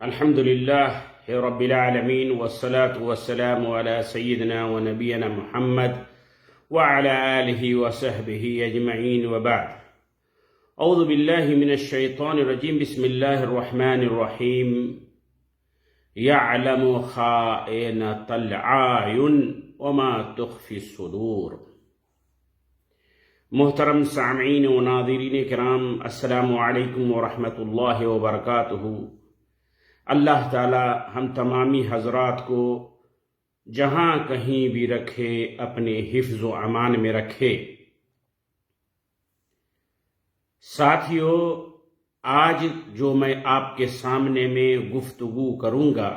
الحمد لله رب العالمين والصلاة والسلام على سيدنا ونبينا محمد وعلى آله وصحبه أجمعين وبعد. أعوذ بالله من الشيطان الرجيم. بسم الله الرحمن الرحيم. يعلم خائنة الأعين وما تخفي الصدور. محترم سامعین و ناظرین کرام، السلام علیکم ورحمۃ اللہ وبرکاتہ۔ اللہ تعالی ہم تمامی حضرات کو جہاں کہیں بھی رکھے اپنے حفظ و امان میں رکھے۔ ساتھیو، آج جو میں آپ کے سامنے میں گفتگو کروں گا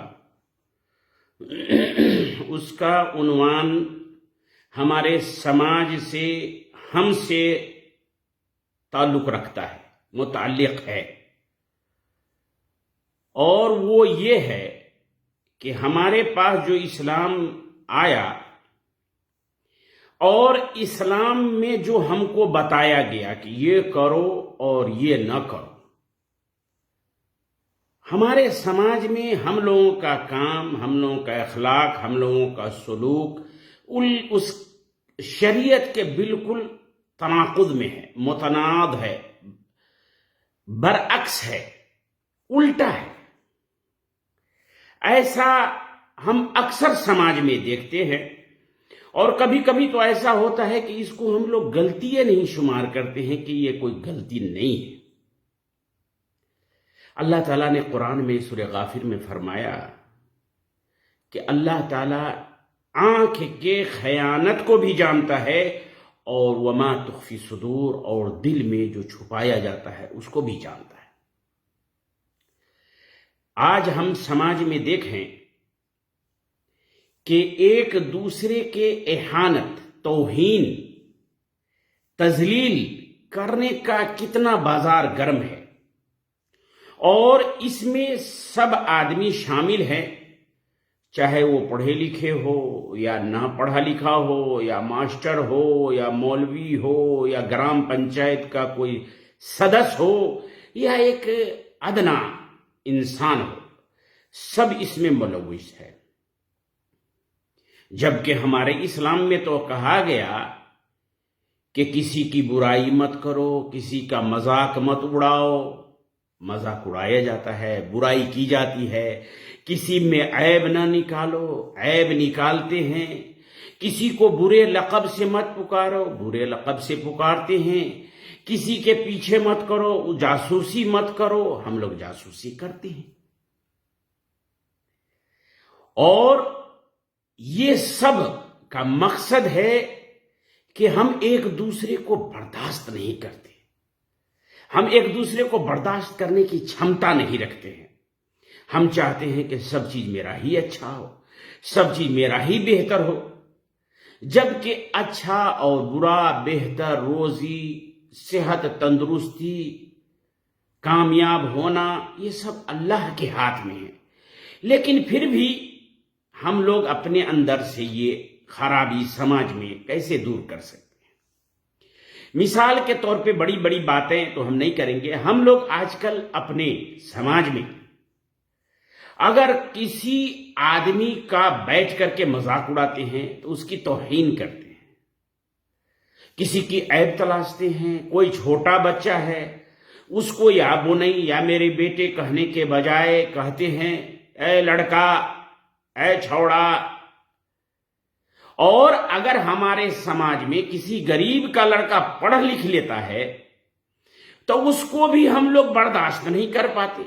اس کا عنوان ہمارے سماج سے، ہم سے تعلق رکھتا ہے، متعلق ہے، اور وہ یہ ہے کہ ہمارے پاس جو اسلام آیا اور اسلام میں جو ہم کو بتایا گیا کہ یہ کرو اور یہ نہ کرو، ہمارے سماج میں ہم لوگوں کا کام، ہم لوگوں کا اخلاق، ہم لوگوں کا سلوک اس شریعت کے بالکل تناقض میں ہے، متناقض ہے، برعکس ہے، الٹا ہے۔ ایسا ہم اکثر سماج میں دیکھتے ہیں، اور کبھی کبھی تو ایسا ہوتا ہے کہ اس کو ہم لوگ غلطی نہیں شمار کرتے ہیں کہ یہ کوئی غلطی نہیں ہے۔ اللہ تعالیٰ نے قرآن میں سورہ غافر میں فرمایا کہ اللہ تعالیٰ آنکھ کے خیانت کو بھی جانتا ہے، اور وما تخفی صدور، اور دل میں جو چھپایا جاتا ہے اس کو بھی جانتا ہے۔ آج ہم سماج میں دیکھیں کہ ایک دوسرے کے اہانت، توہین، تذلیل کرنے کا کتنا بازار گرم ہے، اور اس میں سب آدمی شامل ہیں، چاہے وہ پڑھے لکھے ہو یا نہ پڑھا لکھا ہو، یا ماسٹر ہو یا مولوی ہو یا گرام پنچایت کا کوئی سدس ہو یا ایک ادنا انسان ہو، سب اس میں ملوث ہے۔ جبکہ ہمارے اسلام میں تو کہا گیا کہ کسی کی برائی مت کرو، کسی کا مذاق مت اڑاؤ۔ مذاق اڑایا جاتا ہے، برائی کی جاتی ہے، کسی میں عیب نہ نکالو، عیب نکالتے ہیں۔ کسی کو برے لقب سے مت پکارو، برے لقب سے پکارتے ہیں۔ کسی کے پیچھے مت کرو، جاسوسی مت کرو، ہم لوگ جاسوسی کرتے ہیں۔ اور یہ سب کا مقصد ہے کہ ہم ایک دوسرے کو برداشت نہیں کرتے، ہم ایک دوسرے کو برداشت کرنے کی چھمتا نہیں رکھتے ہیں۔ ہم چاہتے ہیں کہ سب چیز میرا ہی اچھا ہو، سب چیز میرا ہی بہتر ہو، جبکہ اچھا اور برا، بہتر، روزی، صحت، تندرستی، کامیاب ہونا، یہ سب اللہ کے ہاتھ میں ہے۔ لیکن پھر بھی ہم لوگ اپنے اندر سے یہ خرابی سماج میں کیسے دور کر سکتے ہیں؟ مثال کے طور پہ بڑی بڑی باتیں تو ہم نہیں کریں گے۔ ہم لوگ آج کل اپنے سماج میں اگر کسی آدمی کا بیٹھ کر کے مذاق اڑاتے ہیں تو اس کی توہین کرتے ہیں، کسی کی عیب تلاشتے ہیں۔ کوئی چھوٹا بچہ ہے، اس کو یا بنئی یا میرے بیٹے کہنے کے بجائے کہتے ہیں اے لڑکا، اے چھوڑا۔ اور اگر ہمارے سماج میں کسی غریب کا لڑکا پڑھ لکھ لیتا ہے تو اس کو بھی ہم لوگ برداشت نہیں کر پاتے۔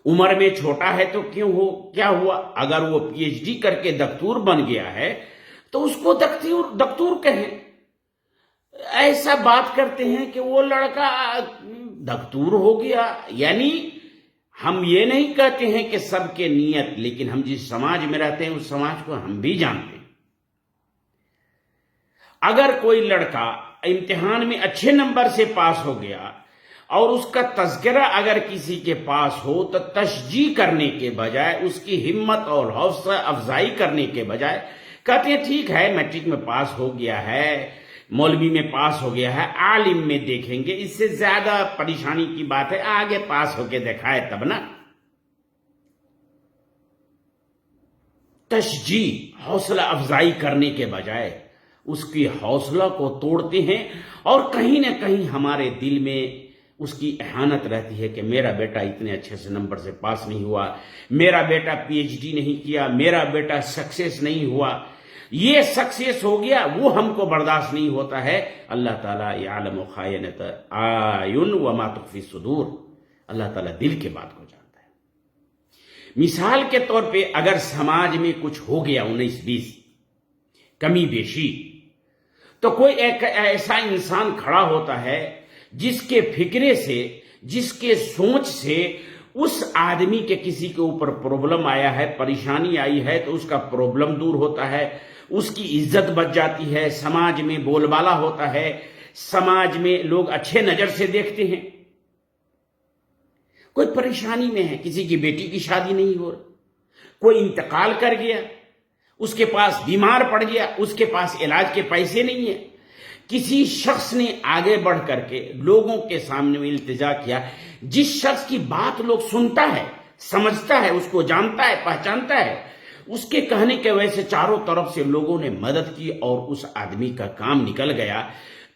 عمر میں چھوٹا ہے تو کیا ہوا؟ اگر وہ پی ایچ ڈی کر کے دکتور بن گیا ہے تو اس کو دکتور کہیں۔ ایسا بات کرتے ہیں کہ وہ لڑکا دکتور ہو گیا۔ یعنی ہم یہ نہیں کہتے ہیں کہ سب کے نیت، لیکن ہم جس سماج میں رہتے ہیں اس سماج کو ہم بھی جانتے ہیں۔ اگر کوئی لڑکا امتحان میں اچھے نمبر سے پاس ہو گیا اور اس کا تذکرہ اگر کسی کے پاس ہو تو تشجیع کرنے کے بجائے، اس کی ہمت اور حوصلہ افزائی کرنے کے بجائے کہتے ہیں ٹھیک ہے، میٹرک میں پاس ہو گیا ہے، مولوی میں پاس ہو گیا ہے، عالم میں دیکھیں گے، اس سے زیادہ پریشانی کی بات ہے، آگے پاس ہو کے دکھائے تب نا۔ تشجیع حوصلہ افزائی کرنے کے بجائے اس کی حوصلہ کو توڑتے ہیں، اور کہیں نہ کہیں ہمارے دل میں اس کی اہانت رہتی ہے کہ میرا بیٹا اتنے اچھے سے نمبر سے پاس نہیں ہوا، میرا بیٹا پی ایچ ڈی نہیں کیا، میرا بیٹا سکسیس نہیں ہوا، یہ سکسیس ہو گیا، وہ ہم کو برداشت نہیں ہوتا ہے۔ اللہ تعالیٰ یعلم خائنۃ اعین وما تخفی الصدور، اللہ تعالیٰ دل کے بات کو جانتا ہے۔ مثال کے طور پہ اگر سماج میں کچھ ہو گیا 19-20 کمی بیشی، تو کوئی ایک ایسا انسان کھڑا ہوتا ہے جس کے فکرے سے، جس کے سوچ سے اس آدمی کے کسی کے اوپر پرابلم آیا ہے، پریشانی آئی ہے، تو اس کا پرابلم دور ہوتا ہے، اس کی عزت بچ جاتی ہے، سماج میں بول بالا ہوتا ہے، سماج میں لوگ اچھے نظر سے دیکھتے ہیں۔ کوئی پریشانی میں ہے، کسی کی بیٹی کی شادی نہیں ہو رہی، کوئی انتقال کر گیا، اس کے پاس بیمار پڑ گیا، اس کے پاس علاج کے پیسے نہیں ہیں، کسی شخص نے آگے بڑھ کر کے لوگوں کے سامنے میں التجا کیا، جس شخص کی بات لوگ سنتا ہے، سمجھتا ہے، اس کو جانتا ہے، پہچانتا ہے، اس کے کہنے کے وجہ سے چاروں طرف سے لوگوں نے مدد کی اور اس آدمی کا کام نکل گیا۔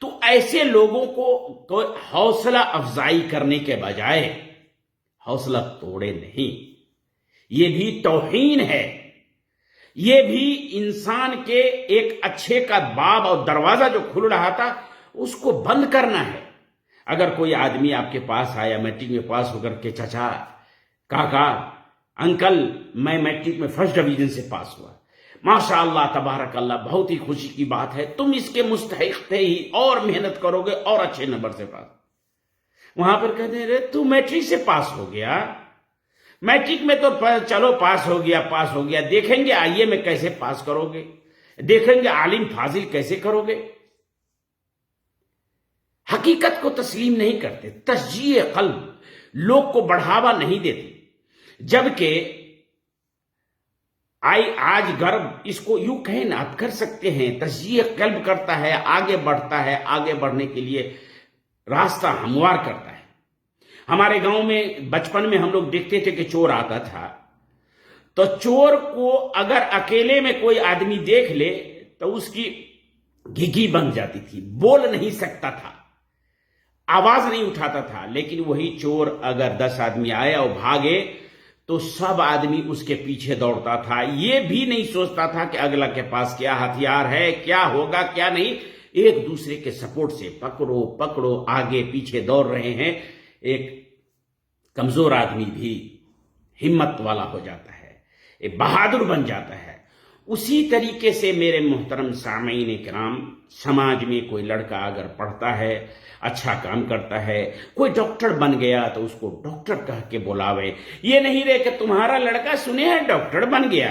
تو ایسے لوگوں کو حوصلہ افزائی کرنے کے بجائے حوصلہ توڑے نہیں، یہ بھی توہین ہے، یہ بھی انسان کے ایک اچھے کا باب اور دروازہ جو کھل رہا تھا اس کو بند کرنا ہے۔ اگر کوئی آدمی آپ کے پاس آیا میٹرک میں پاس ہو کر کے، چچا، کاکا، انکل، میں میٹرک میں فرسٹ ڈویژن سے پاس ہوا، ماشاء اللہ تبارک اللہ، بہت ہی خوشی کی بات ہے، تم اس کے مستحق تھے ہی، اور محنت کرو گے اور اچھے نمبر سے پاس۔ وہاں پر کہتے ہیں تو میٹرک سے پاس ہو گیا، میٹرک میں تو چلو پاس ہو گیا، دیکھیں گے آئیے میں کیسے پاس کرو گے، دیکھیں گے عالم فاضل کیسے کرو گے۔ حقیقت کو تسلیم نہیں کرتے، تشجیع قلب، لوگ کو بڑھاوا نہیں دیتے، جبکہ آج غرب اس کو یوں کہیں نا، آپ کر سکتے ہیں، تشجیع قلب کرتا ہے، آگے بڑھتا ہے، آگے بڑھنے کے لیے راستہ ہموار کرتا ہے۔ ہمارے گاؤں میں بچپن میں ہم لوگ دیکھتے تھے کہ چور آتا تھا، تو چور کو اگر اکیلے میں کوئی آدمی دیکھ لے تو اس کی گھگی بن جاتی تھی، بول نہیں سکتا تھا، آواز نہیں اٹھاتا تھا، لیکن وہی چور اگر 10 آدمی آئے اور بھاگے تو سب آدمی اس کے پیچھے دوڑتا تھا، یہ بھی نہیں سوچتا تھا کہ اگلا کے پاس کیا ہتھیار ہے، کیا ہوگا کیا نہیں، ایک دوسرے کے سپورٹ سے پکڑو آگے پیچھے دوڑ رہے ہیں۔ ایک کمزور آدمی بھی ہمت والا ہو جاتا ہے، ایک بہادر بن جاتا ہے۔ اسی طریقے سے میرے محترم سامعین کرام، سماج میں کوئی لڑکا اگر پڑھتا ہے، اچھا کام کرتا ہے، کوئی ڈاکٹر بن گیا تو اس کو ڈاکٹر کہہ کے بلاوے، یہ نہیں رہے کہ تمہارا لڑکا سنے ہے ڈاکٹر بن گیا۔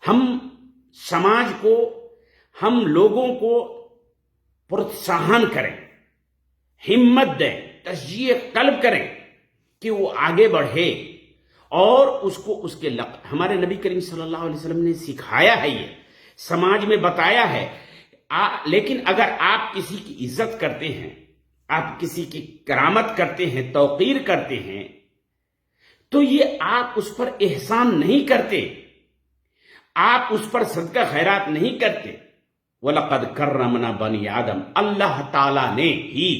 ہم سماج کو، ہم لوگوں کو پروتساہن کریں، ہمت دیں، تشجیع قلب کریں کہ وہ آگے بڑھے، اور اس کو اس کے ہمارے نبی کریم صلی اللہ علیہ وسلم نے سکھایا ہے، یہ سماج میں بتایا ہے۔ لیکن اگر آپ کسی کی عزت کرتے ہیں، آپ کسی کی کرامت کرتے ہیں، توقیر کرتے ہیں، تو یہ آپ اس پر احسان نہیں کرتے، آپ اس پر صدقہ خیرات نہیں کرتے۔ وَلَقَدْ كَرَّمْنَا بَنِي آدم، اللہ تعالیٰ نے ہی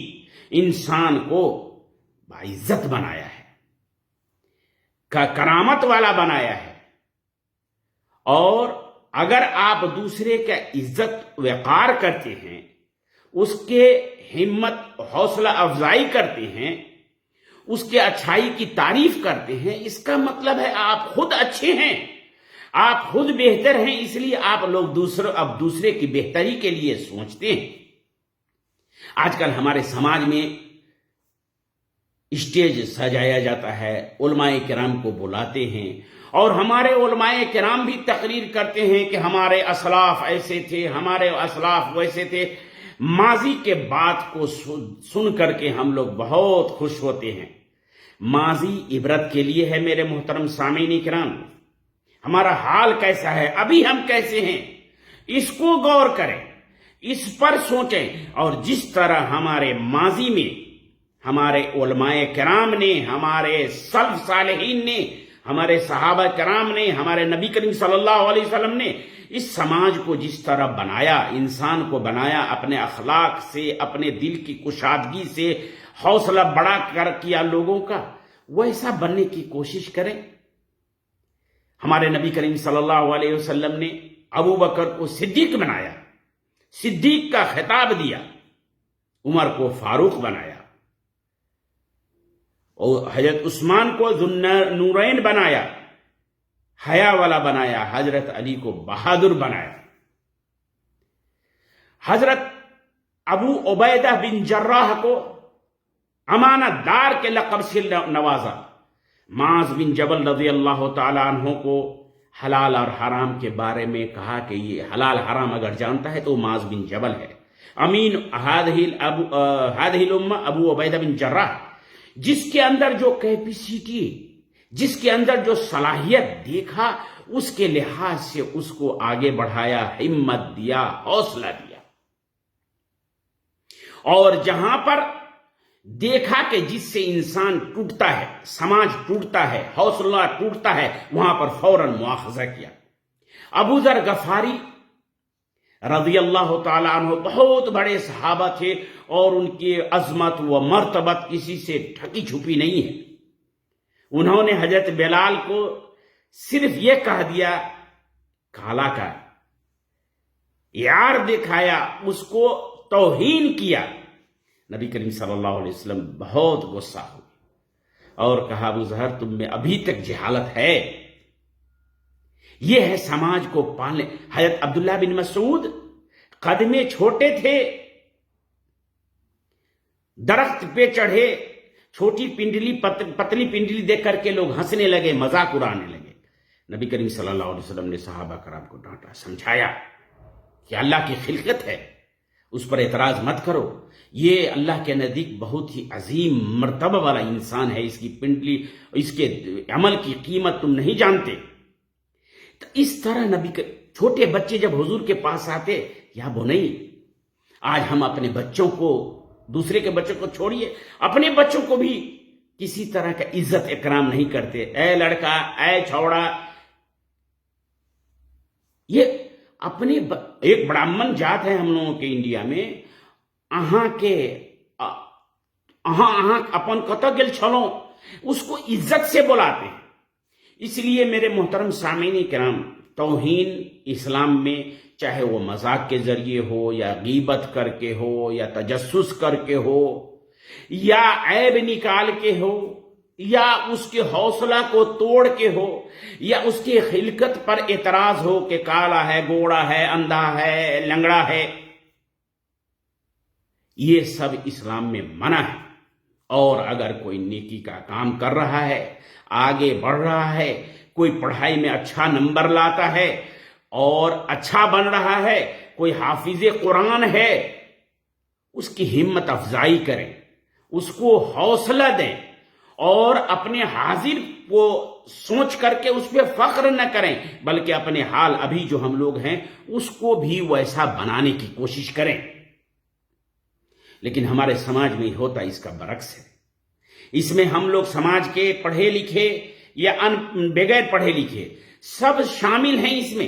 انسان کو باعزت بنایا ہے، کرامت والا بنایا ہے، اور اگر آپ دوسرے کا عزت وقار کرتے ہیں، اس کے ہمت حوصلہ افزائی کرتے ہیں، اس کے اچھائی کی تعریف کرتے ہیں، اس کا مطلب ہے آپ خود اچھے ہیں، آپ خود بہتر ہیں، اس لیے آپ لوگ دوسرے کی بہتری کے لیے سوچتے ہیں۔ آج کل ہمارے سماج میں اسٹیج سجایا جاتا ہے، علماء کرام کو بلاتے ہیں، اور ہمارے علماء کرام بھی تقریر کرتے ہیں کہ ہمارے اسلاف ایسے تھے، ہمارے اسلاف ویسے تھے۔ ماضی کے بات کو سن کر کے ہم لوگ بہت خوش ہوتے ہیں۔ ماضی عبرت کے لیے ہے میرے محترم سامعین کرام۔ ہمارا حال کیسا ہے، ابھی ہم کیسے ہیں، اس کو غور کریں، اس پر سوچیں، اور جس طرح ہمارے ماضی میں ہمارے علماء کرام نے، ہمارے سلف صالحین نے ہمارے صحابہ کرام نے، ہمارے نبی کریم صلی اللہ علیہ وسلم نے اس سماج کو جس طرح بنایا، انسان کو بنایا، اپنے اخلاق سے، اپنے دل کی کشادگی سے حوصلہ بڑا کر کیا لوگوں کا، ویسا بننے کی کوشش کریں۔ ہمارے نبی کریم صلی اللہ علیہ وسلم نے ابو بکر کو صدیق بنایا، صدیق کا خطاب دیا، عمر کو فاروق بنایا، اور حضرت عثمان کو ذو النورین بنایا، حیا والا بنایا، حضرت علی کو بہادر بنایا، حضرت ابو عبیدہ بن جراح کو امانت دار کے لقب سے نوازا، معاذ بن جبل رضی اللہ تعالی عنہ کو حلال اور حرام کے بارے میں کہا کہ یہ حلال حرام اگر جانتا ہے تو معاذ بن جبل ہے۔ امین هذه الامہ ابو عبیدہ بن جراح، جس کے اندر جو کیپیسٹی، جس کے اندر جو صلاحیت دیکھا، اس کے لحاظ سے اس کو آگے بڑھایا، ہمت دیا، حوصلہ دیا، اور جہاں پر دیکھا کہ جس سے انسان ٹوٹتا ہے، سماج ٹوٹتا ہے، حوصلہ ٹوٹتا ہے، وہاں پر فوراً مواخذہ کیا۔ ابو ذر غفاری رضی اللہ تعالیٰ عنہ بہت بڑے صحابہ تھے، اور ان کی عظمت و مرتبت کسی سے ڈھکی چھپی نہیں ہے۔ انہوں نے حضرت بلال کو صرف یہ کہہ دیا، کالا کا یار دکھایا، اس کو توہین کیا۔ نبی کریم صلی اللہ علیہ وسلم بہت غصہ ہوئے اور کہا، ابو ظہر تم میں ابھی تک جہالت ہے۔ یہ ہے سماج کو پالنے۔ حضرت عبداللہ بن مسعود قد میں چھوٹے تھے، درخت پہ چڑھے، چھوٹی پنڈلی پتلی پنڈلی دیکھ کر کے لوگ ہنسنے لگے، مذاق اڑانے لگے۔ نبی کریم صلی اللہ علیہ وسلم نے صحابہ کرام کو ڈانٹا، سمجھایا کہ اللہ کی خلقت ہے، اس پر اعتراض مت کرو، یہ اللہ کے نزدیک بہت ہی عظیم مرتبہ والا انسان ہے، اس کی پنڈلی، اس کے عمل کی قیمت تم نہیں جانتے۔ تو اس طرح نبی کے چھوٹے بچے جب حضور کے پاس آتے، یا بنئی، آج ہم اپنے بچوں کو، دوسرے کے بچوں کو چھوڑیے، اپنے بچوں کو بھی کسی طرح کا عزت اکرام نہیں کرتے۔ اے لڑکا، اے چھوڑا، یہ اپنے ایک برہمن جات ہے ہم لوگوں کے انڈیا میں، اپن کت گل چھلو، اس کو عزت سے بلاتے ہیں۔ اس لیے میرے محترم سامعین کرام، توہین اسلام میں چاہے وہ مذاق کے ذریعے ہو، یا غیبت کر کے ہو، یا تجسس کر کے ہو، یا عیب نکال کے ہو، یا اس کے حوصلہ کو توڑ کے ہو، یا اس کی خلقت پر اعتراض ہو کہ کالا ہے، گوڑا ہے، اندھا ہے، لنگڑا ہے، یہ سب اسلام میں منع ہے۔ اور اگر کوئی نیکی کا کام کر رہا ہے، آگے بڑھ رہا ہے، کوئی پڑھائی میں اچھا نمبر لاتا ہے اور اچھا بن رہا ہے، کوئی حافظ قرآن ہے، اس کی ہمت افزائی کریں، اس کو حوصلہ دیں، اور اپنے حاضر کو سوچ کر کے اس پہ فخر نہ کریں، بلکہ اپنے حال ابھی جو ہم لوگ ہیں اس کو بھی ویسا بنانے کی کوشش کریں۔ لیکن ہمارے سماج میں ہوتا اس کا برعکس ہے۔ اس میں ہم لوگ سماج کے پڑھے لکھے یا بغیر پڑھے لکھے سب شامل ہیں اس میں۔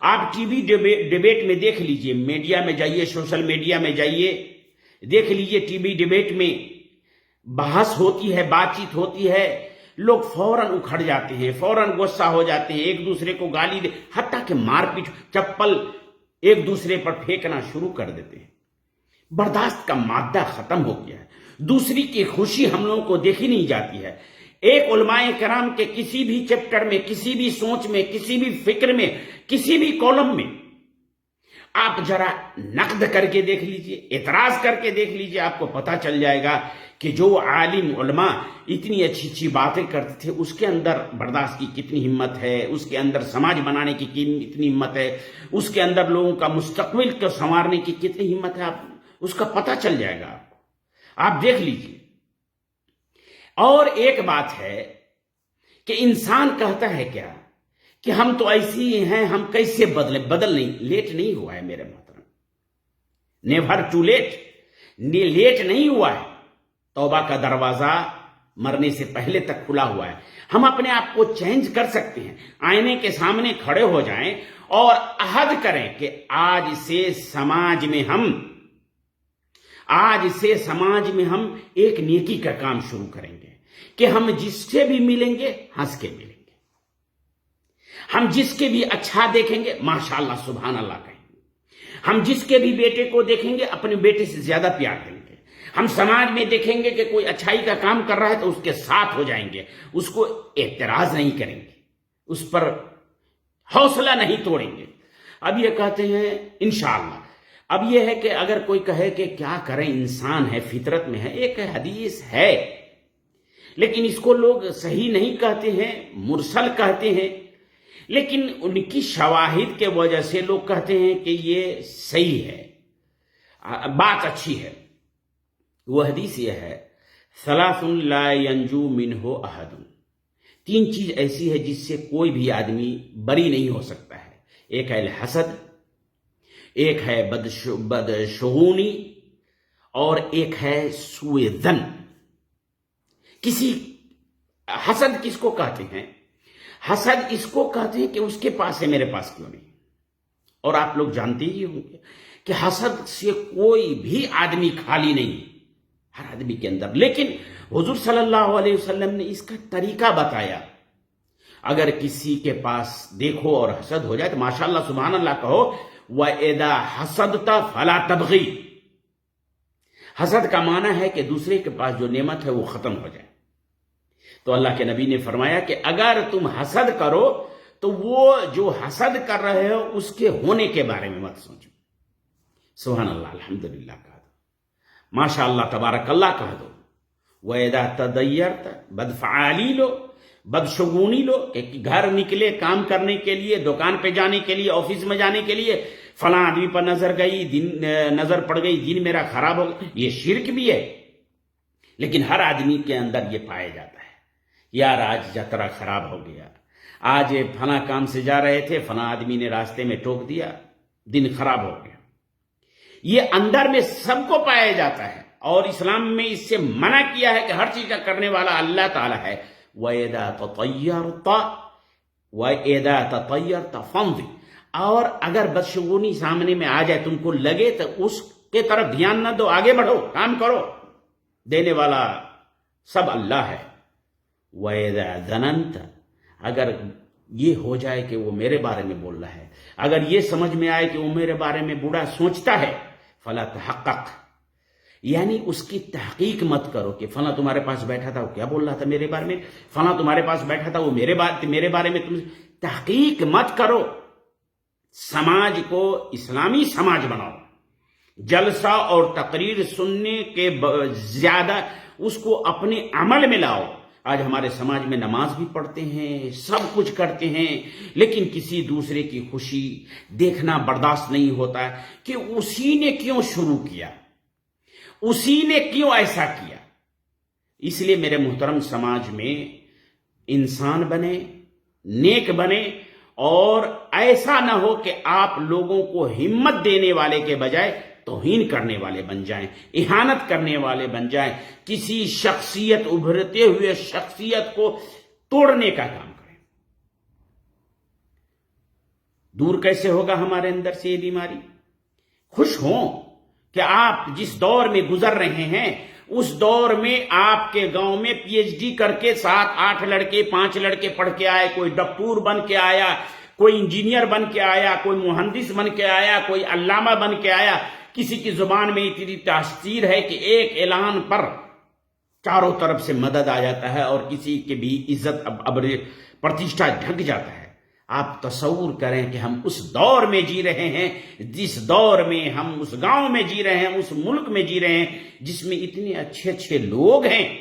آپ ٹی وی ڈیبیٹ میں دیکھ لیجئے، میڈیا میں جائیے، سوشل میڈیا میں جائیے، دیکھ لیجئے، ٹی وی ڈیبیٹ میں بحث ہوتی ہے، بات چیت ہوتی ہے، لوگ فوراً اکھڑ جاتے ہیں، فوراً غصہ ہو جاتے ہیں، ایک دوسرے کو گالی دے، حتیٰ کہ مار پیٹ، چپل ایک دوسرے پر پھینکنا شروع کر دیتے ہیں۔ برداشت کا مادہ ختم ہو گیا ہے، دوسری کی خوشی ہم لوگوں کو دیکھی نہیں جاتی ہے۔ ایک علماء کرام کے کسی بھی چیپٹر میں، کسی بھی سوچ میں، کسی بھی فکر میں، کسی بھی کالم میں آپ ذرا نقد کر کے دیکھ لیجئے، اعتراض کر کے دیکھ لیجئے، آپ کو پتہ چل جائے گا کہ جو عالم علماء اتنی اچھی اچھی باتیں کرتے تھے، اس کے اندر برداشت کی کتنی ہمت ہے، اس کے اندر سماج بنانے کی کتنی ہمت ہے، اس کے اندر لوگوں کا مستقبل کو سنوارنے کی کتنی ہمت ہے، آپ اس کا پتہ چل جائے گا آپ کو، آپ دیکھ لیجئے۔ اور ایک بات ہے کہ انسان کہتا ہے کیا کہ ہم تو ایسی ہی ہیں، ہم کیسے بدل نہیں، لیٹ نہیں ہوا ہے میرے محترم، نیور ٹو لیٹ، لیٹ نہیں ہوا ہے۔ توبہ کا دروازہ مرنے سے پہلے تک کھلا ہوا ہے. ہم اپنے آپ کو چینج کر سکتے ہیں. آئینے کے سامنے کھڑے ہو جائیں اور عہد کریں کہ آج سے سماج میں ہم ایک نیکی کا کام شروع کریں گے کہ ہم جس سے بھی ملیں گے ہنس کے ملیں گے. ہم جس کے بھی اچھا دیکھیں گے ماشاءاللہ سبحان اللہ کہیں گے. ہم جس کے بھی بیٹے کو دیکھیں گے اپنے بیٹے سے زیادہ پیار دیں گے. ہم سماج میں دیکھیں گے کہ کوئی اچھائی کا کام کر رہا ہے تو اس کے ساتھ ہو جائیں گے. اس کو اعتراض نہیں کریں گے, اس پر حوصلہ نہیں توڑیں گے. اب یہ کہتے ہیں انشاءاللہ. اب یہ ہے کہ اگر کوئی کہے کہ کیا کریں, انسان ہے, فطرت میں ہے. ایک حدیث ہے لیکن اس کو لوگ صحیح نہیں کہتے ہیں, مرسل کہتے ہیں, لیکن ان کی شواہد کے وجہ سے لوگ کہتے ہیں کہ یہ صحیح ہے, بات اچھی ہے. وہ حدیث یہ ہے, ثلاث لا ینجو منہ احد. 3 چیز ایسی ہے جس سے کوئی بھی آدمی بری نہیں ہو سکتا ہے. ایک ہے الحسد, ایک ہے بدشگونی, اور ایک ہے سوء ظن. حسد کس کو کہتے ہیں؟ حسد اس کو کہتے ہیں کہ اس کے پاس ہے میرے پاس کیوں نہیں. اور آپ لوگ جانتے ہی ہوں گے کہ حسد سے کوئی بھی آدمی خالی نہیں, ہر آدمی کے اندر. لیکن حضور صلی اللہ علیہ وسلم نے اس کا طریقہ بتایا. اگر کسی کے پاس دیکھو اور حسد ہو جائے تو ماشاءاللہ سبحان اللہ کہو. وَإِذَا حَسَدْتَ فَلَا تَبْغِي. حسد کا معنی ہے کہ دوسرے کے پاس جو نعمت ہے وہ ختم ہو جائے. تو اللہ کے نبی نے فرمایا کہ اگر تم حسد کرو تو وہ جو حسد کر رہے ہو اس کے ہونے کے بارے میں مت سوچو. سبحان اللہ, الحمدللہ کہہ دو, ماشاء اللہ تبارک اللہ کہہ دو. وَإِذَا تَدَيَّرْتَ بدفعالی لو, بدشگونی لو, کہ گھر نکلے کام کرنے کے لیے, دکان پہ جانے کے لیے, آفس میں جانے کے لیے, فلاں آدمی پر نظر پڑ گئی, دن میرا خراب ہو گیا. یہ شرک بھی ہے, لیکن ہر آدمی کے اندر یہ پایا جاتا ہے. یار آج جترا خراب ہو گیا, آج فلاں کام سے جا رہے تھے, فلاں آدمی نے راستے میں ٹوک دیا, دن خراب ہو گیا. یہ اندر میں سب کو پایا جاتا ہے, اور اسلام میں اس سے منع کیا ہے کہ ہر چیز کا کرنے والا اللہ تعالیٰ ہے. وَإِذَا تَطَيَّرْتَ فَامْضِ. اور اگر بدشگونی سامنے میں آ جائے, تم کو لگے تو اس کے طرف دھیان نہ دو, آگے بڑھو, کام کرو. دینے والا سب اللہ ہے. وَإِذَا ظَنَنْتَ. اگر یہ ہو جائے کہ وہ میرے بارے میں بول رہا ہے, اگر یہ سمجھ میں آئے کہ وہ میرے بارے میں برا سوچتا ہے, فَلَا تَحَقَّقْ. یعنی اس کی تحقیق مت کرو کہ فلاں تمہارے پاس بیٹھا تھا وہ کیا بول رہا تھا میرے بارے میں, فلاں تمہارے پاس بیٹھا تھا وہ میرے بارے میں تم تحقیق مت کرو. سماج کو اسلامی سماج بناؤ. جلسہ اور تقریر سننے کے زیادہ اس کو اپنے عمل میں لاؤ. آج ہمارے سماج میں نماز بھی پڑھتے ہیں, سب کچھ کرتے ہیں, لیکن کسی دوسرے کی خوشی دیکھنا برداشت نہیں ہوتا کہ اسی نے کیوں شروع کیا, اسی نے کیوں ایسا کیا. اس لیے میرے محترم سماج میں انسان بنے, نیک بنے, اور ایسا نہ ہو کہ آپ لوگوں کو ہمت دینے والے کے بجائے توہین کرنے والے بن جائیں, اہانت کرنے والے بن جائیں, کسی شخصیت, ابھرتے ہوئے شخصیت کو توڑنے کا کام کریں. دور کیسے ہوگا ہمارے اندر سے یہ بیماری؟ خوش ہوں کہ آپ جس دور میں گزر رہے ہیں اس دور میں آپ کے گاؤں میں پی ایچ ڈی کر کے 7-8 لڑکے 5 لڑکے پڑھ کے آئے, کوئی ڈاکٹر بن کے آیا, کوئی انجینئر بن کے آیا, کوئی مہندس بن کے آیا, کوئی علامہ بن کے آیا. کسی کی زبان میں اتنی تاثیر ہے کہ ایک اعلان پر چاروں طرف سے مدد آ جاتا ہے, اور کسی کی بھی عزت پرتشٹھا ڈھک جاتا ہے. آپ تصور کریں کہ ہم اس دور میں جی رہے ہیں, جس دور میں ہم اس گاؤں میں جی رہے ہیں, اس ملک میں جی رہے ہیں جس میں اتنے اچھے اچھے لوگ ہیں,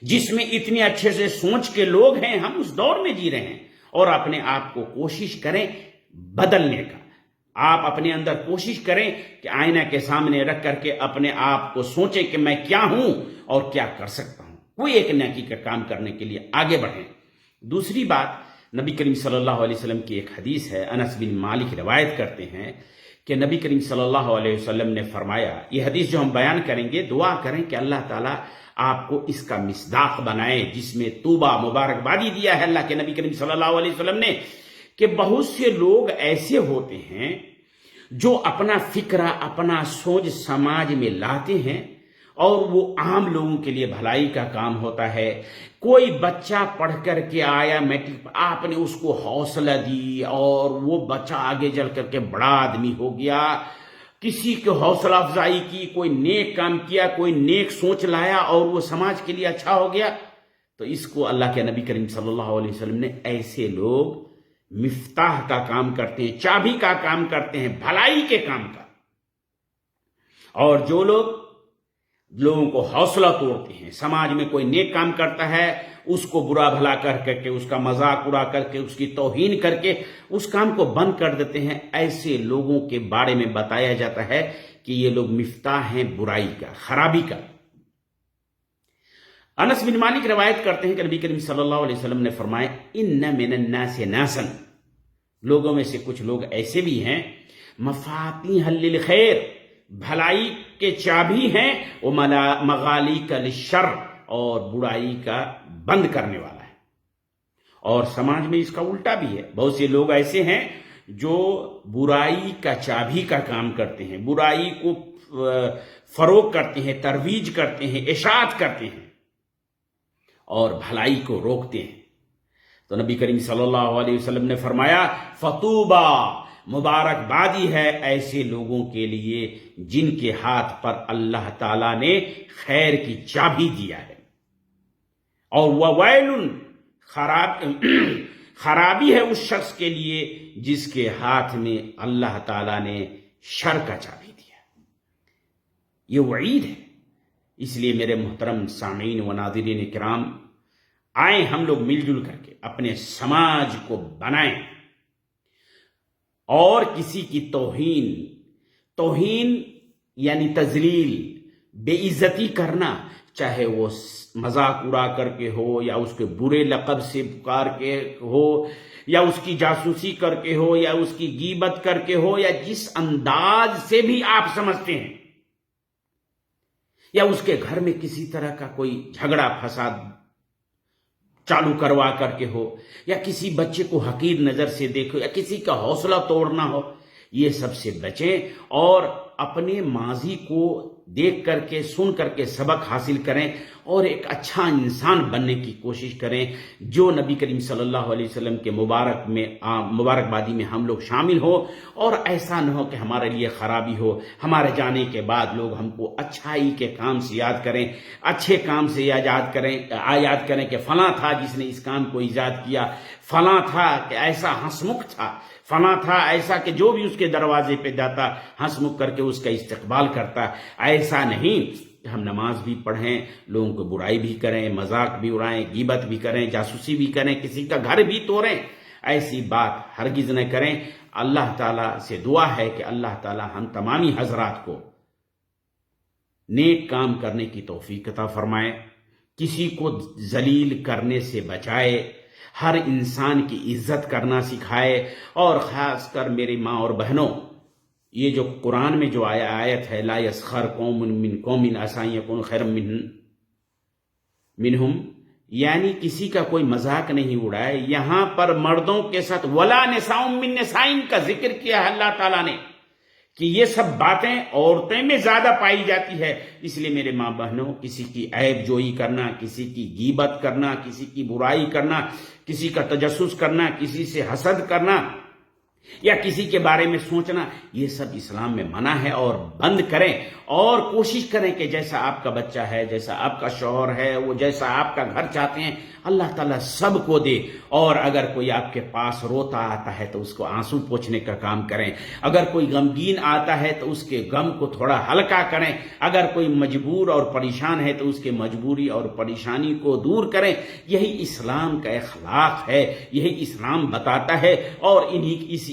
جس میں اتنے اچھے سے سوچ کے لوگ ہیں. ہم اس دور میں جی رہے ہیں, اور اپنے آپ کو کوشش کریں بدلنے کا. آپ اپنے اندر کوشش کریں کہ آئینہ کے سامنے رکھ کر کے اپنے آپ کو سوچیں کہ میں کیا ہوں اور کیا کر سکتا ہوں. کوئی ایک نیکی کا کام کرنے کے لیے آگے بڑھیں. دوسری بات, نبی کریم صلی اللہ علیہ وسلم کی ایک حدیث ہے, انس بن مالک روایت کرتے ہیں کہ نبی کریم صلی اللہ علیہ وسلم نے فرمایا، یہ حدیث جو ہم بیان کریں گے، دعا کریں کہ اللہ تعالیٰ آپ کو اس کا مصداق بنائے، جس میں توبہ مبارکبادی دیا ہے اللہ کے نبی کریم صلی اللہ علیہ وسلم نے، کہ بہت سے لوگ ایسے ہوتے ہیں جو اپنا فکرہ، اپنا سوچ سماج میں لاتے ہیں اور وہ عام لوگوں کے لیے بھلائی کا کام ہوتا ہے۔ کوئی بچہ پڑھ کر کے آیا میٹرک، آپ نے اس کو حوصلہ دی اور وہ بچہ آگے چل کر کے بڑا آدمی ہو گیا، کسی کو حوصلہ افزائی کی، کوئی نیک کام کیا، کوئی نیک سوچ لایا اور وہ سماج کے لیے اچھا ہو گیا، تو اس کو اللہ کے نبی کریم صلی اللہ علیہ وسلم نے ایسے لوگ مفتاح کا کام کرتے ہیں، چابی کا کام کرتے ہیں، بھلائی کے کام کا۔ اور جو لوگ لوگوں کو حوصلہ توڑتے ہیں، سماج میں کوئی نیک کام کرتا ہے اس کو برا بھلا کر کے، اس کا مذاق اڑا کر کے، اس کی توہین کر کے اس کام کو بند کر دیتے ہیں، ایسے لوگوں کے بارے میں بتایا جاتا ہے کہ یہ لوگ مفتاح ہیں برائی کا، خرابی کا۔ انس بن مالک روایت کرتے ہیں کہ نبی کریم صلی اللہ علیہ وسلم نے فرمایا، ان من الناس ناسا، لوگوں میں سے کچھ لوگ ایسے بھی ہیں، مفاتیح للخیر، بھلائی کے چابی ہیں، وہ مغالق للشر، اور برائی کا بند کرنے والا ہے۔ اور سماج میں اس کا الٹا بھی ہے، بہت سے لوگ ایسے ہیں جو برائی کا چابی کا کام کرتے ہیں، برائی کو فروغ کرتے ہیں، ترویج کرتے ہیں، اشاعت کرتے ہیں اور بھلائی کو روکتے ہیں۔ تو نبی کریم صلی اللہ علیہ وسلم نے فرمایا، فطوبہ، مبارکبادی ہے ایسے لوگوں کے لیے جن کے ہاتھ پر اللہ تعالیٰ نے خیر کی چابی دیا ہے، اور وویل، خرابی ہے اس شخص کے لیے جس کے ہاتھ میں اللہ تعالیٰ نے شر کا چابی دیا۔ یہ وعید ہے۔ اس لیے میرے محترم سامعین و ناظرین کرام، آئیں ہم لوگ مل جل کر کے اپنے سماج کو بنائیں، اور کسی کی توہین یعنی تذلیل، بے عزتی کرنا، چاہے وہ مذاق اڑا کر کے ہو، یا اس کے برے لقب سے پکار کے ہو، یا اس کی جاسوسی کر کے ہو، یا اس کی غیبت کر کے ہو، یا جس انداز سے بھی آپ سمجھتے ہیں، یا اس کے گھر میں کسی طرح کا کوئی جھگڑا فساد چالو کروا کر کے ہو، یا کسی بچے کو حقیر نظر سے دیکھو، یا کسی کا حوصلہ توڑنا ہو، یہ سب سے بچیں اور اپنے ماضی کو دیکھ کر کے، سن کر کے سبق حاصل کریں اور ایک اچھا انسان بننے کی کوشش کریں، جو نبی کریم صلی اللہ علیہ وسلم کے مبارکبادی میں ہم لوگ شامل ہو، اور ایسا نہ ہو کہ ہمارے لیے خرابی ہو، ہمارے جانے کے بعد لوگ ہم کو اچھائی کے کام سے یاد کریں، اچھے کام سے یاد کریں کہ فلاں تھا جس نے اس کام کو ایجاد کیا، فلاں تھا کہ ایسا ہنسمکھ تھا، فلاں تھا ایسا کہ جو بھی اس کے دروازے پہ جاتا ہنسمکھ کر کے اس کا استقبال کرتا۔ ایسا نہیں کہ ہم نماز بھی پڑھیں، لوگوں کو برائی بھی کریں، مذاق بھی اڑائیں، غیبت بھی کریں، جاسوسی بھی کریں، کسی کا گھر بھی توڑیں، ایسی بات ہرگز نہ کریں۔ اللہ تعالیٰ سے دعا ہے کہ اللہ تعالیٰ ہم تمامی حضرات کو نیک کام کرنے کی توفیق عطا فرمائے، کسی کو ذلیل کرنے سے بچائے، ہر انسان کی عزت کرنا سکھائے، اور خاص کر میری ماں اور بہنوں، یہ جو قرآن میں جو آیت ہے، لا یسخر قوم من قوم عسى ان یکونوا خیرا منہم، یعنی کسی کا کوئی مذاق نہیں اڑائے۔ یہاں پر مردوں کے ساتھ ولا نساء من نساء کا ذکر کیا ہے اللہ تعالیٰ نے، کہ یہ سب باتیں عورتیں میں زیادہ پائی جاتی ہے۔ اس لیے میرے ماں بہنوں، کسی کی عیب جوئی کرنا، کسی کی غیبت کرنا، کسی کی برائی کرنا، کسی کا تجسس کرنا، کسی سے حسد کرنا، یا کسی کے بارے میں سوچنا، یہ سب اسلام میں منع ہے، اور بند کریں، اور کوشش کریں کہ جیسا آپ کا بچہ ہے، جیسا آپ کا شوہر ہے، وہ جیسا آپ کا گھر چاہتے ہیں، اللہ تعالیٰ سب کو دے۔ اور اگر کوئی آپ کے پاس روتا آتا ہے تو اس کو آنسو پوچھنے کا کام کریں، اگر کوئی غمگین آتا ہے تو اس کے غم کو تھوڑا ہلکا کریں، اگر کوئی مجبور اور پریشان ہے تو اس کے مجبوری اور پریشانی کو دور کریں۔ یہی اسلام کا اخلاق ہے، یہی اسلام بتاتا ہے، اور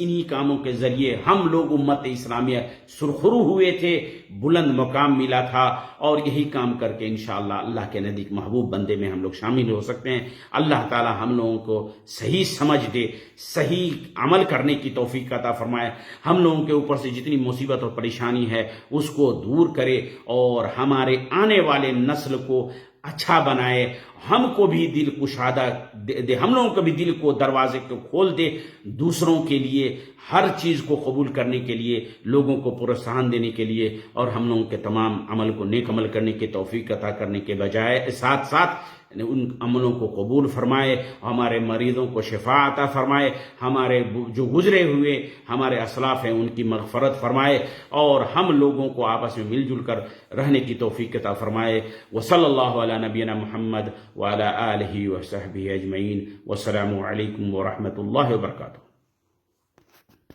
انہی کاموں کے ذریعے ہم لوگ امت اسلامیہ سرخرو ہوئے تھے، بلند مقام ملا تھا، اور یہی کام کر کے انشاءاللہ اللہ کے نزدیک محبوب بندے میں ہم لوگ شامل ہو سکتے ہیں۔ اللہ تعالی ہم لوگوں کو صحیح سمجھ دے، صحیح عمل کرنے کی توفیق عطا فرمائے، ہم لوگوں کے اوپر سے جتنی مصیبت اور پریشانی ہے اس کو دور کرے، اور ہمارے آنے والے نسل کو اچھا بنائے، ہم کو بھی دل کشادہ دے، ہم لوگوں کو بھی دل کو دروازے کو کھول دے دوسروں کے لیے، ہر چیز کو قبول کرنے کے لیے، لوگوں کو پروتساہن دینے کے لیے، اور ہم لوگوں کے تمام عمل کو نیک عمل کرنے کی توفیق عطا کرنے کے بجائے ساتھ ساتھ ان عملوں کو قبول فرمائے، ہمارے مریضوں کو شفا عطا فرمائے، ہمارے جو گزرے ہوئے ہمارے اسلاف ہیں ان کی مغفرت فرمائے، اور ہم لوگوں کو آپس میں مل جل کر رہنے کی توفیق عطا فرمائے۔ وصلی اللہ علی نبینا محمد وعلی آلہ وصحبہ اجمعین، والسلام علیکم ورحمۃ اللہ وبرکاتہ۔